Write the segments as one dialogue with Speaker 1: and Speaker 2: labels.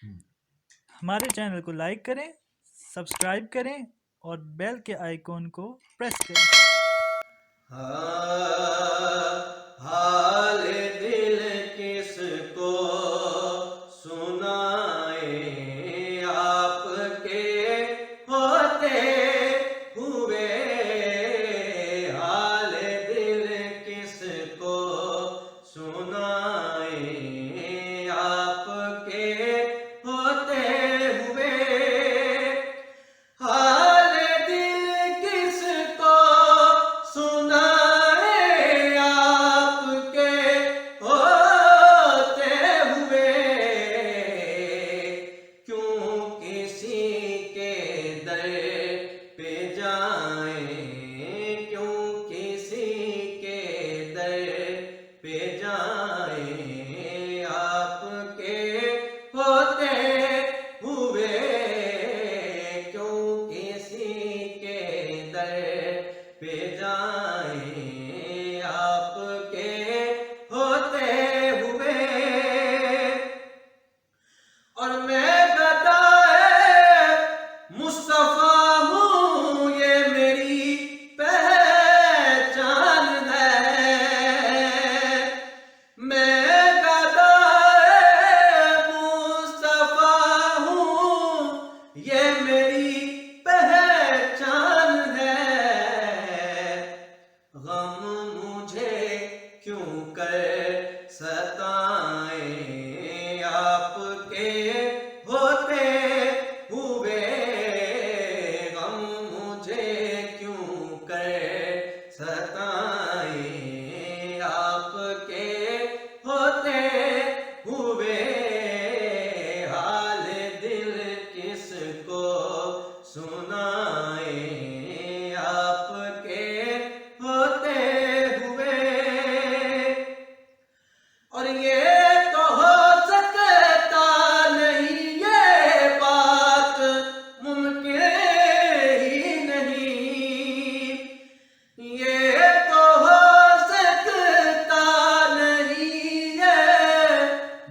Speaker 1: हमारे चैनल को लाइक करें, सब्सक्राइब करें और बेल के आइकॉन को प्रेस करें।
Speaker 2: हाल दिल किसको सुनाए, आपके होते हुए। हाल दिल किसको सुनाए, आपके होते हुए। हाल दिल किसको सुनाए, आपके होते हुए। क्यों किसी के दर पे जाएं, क्यों किसी के दर पे जाएं, आपके होते हुए। क्यों किसी के दर पे जाएं, आपके होते हुए। और मैं गदाए मुस्तफा हूँ, ये मेरी पहचान है। मैं गदाए मुस्तफा हूँ, ये मेरी पहचान है। गम मुझे क्यों कर सताएं, आपके होते हुए। गम मुझे क्यों कर सताएं, आपके होते हुए। हाल दिल किसको सुनाए, आपके होते हुए। और ये तो हो सकता नहीं, ये बात मुमकिन ही नहीं। ये तो हो सकता नहीं, ये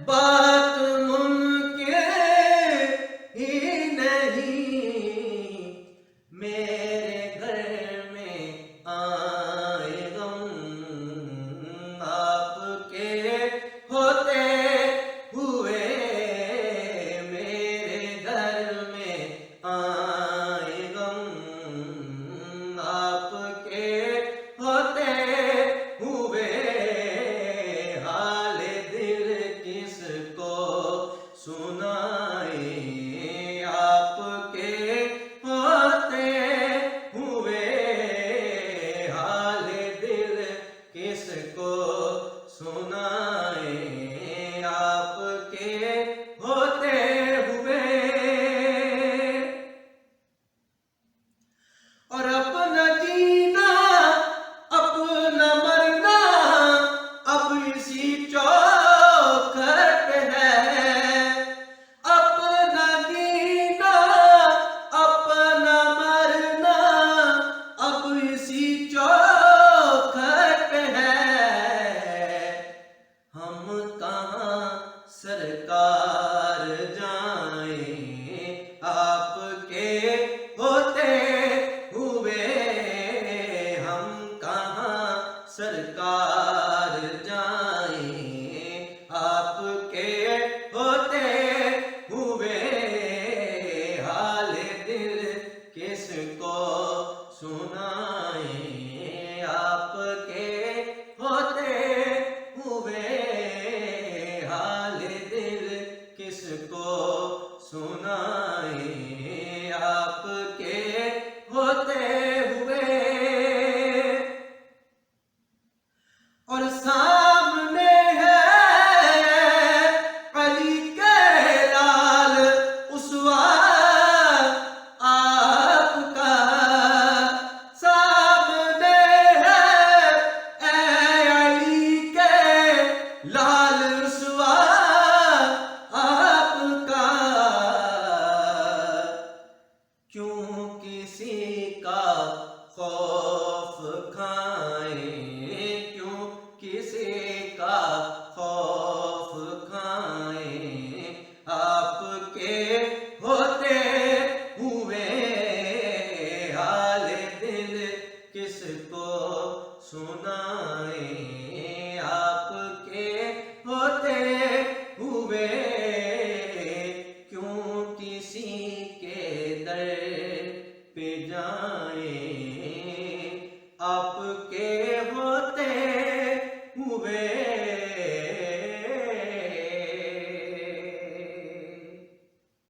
Speaker 2: बात मुमकिन ही नहीं। मेरे घर में आए गम, आपके होते हुए। मेरे घर में आए गम, आपके होते हुए। हाल दिल किसको सुनाए, आपके होते हुए। हाल दिल किसको सुनाए, आपके होते हुए। और अपना जीना अपना मरना अब इसी चौखट है। अपना जीना अपना मरना अब इसी चौखट है। हम कहाँ सरकार जाएं, आपके होते हुए। हम कहाँ सरकार जाएं, आपके होते हुए। हाल दिल किसको सुनाएं, आपके होते हुए। हाल दिल किसको सुनाएं, आपके होते हुए। और सामने है अली के लाल उसवा आपका। सामने है अली के लाल उसवा आपका। किसको सुनाए, आपके होते हुए क्यों किसी के दर पे जाए, आपके होते हुए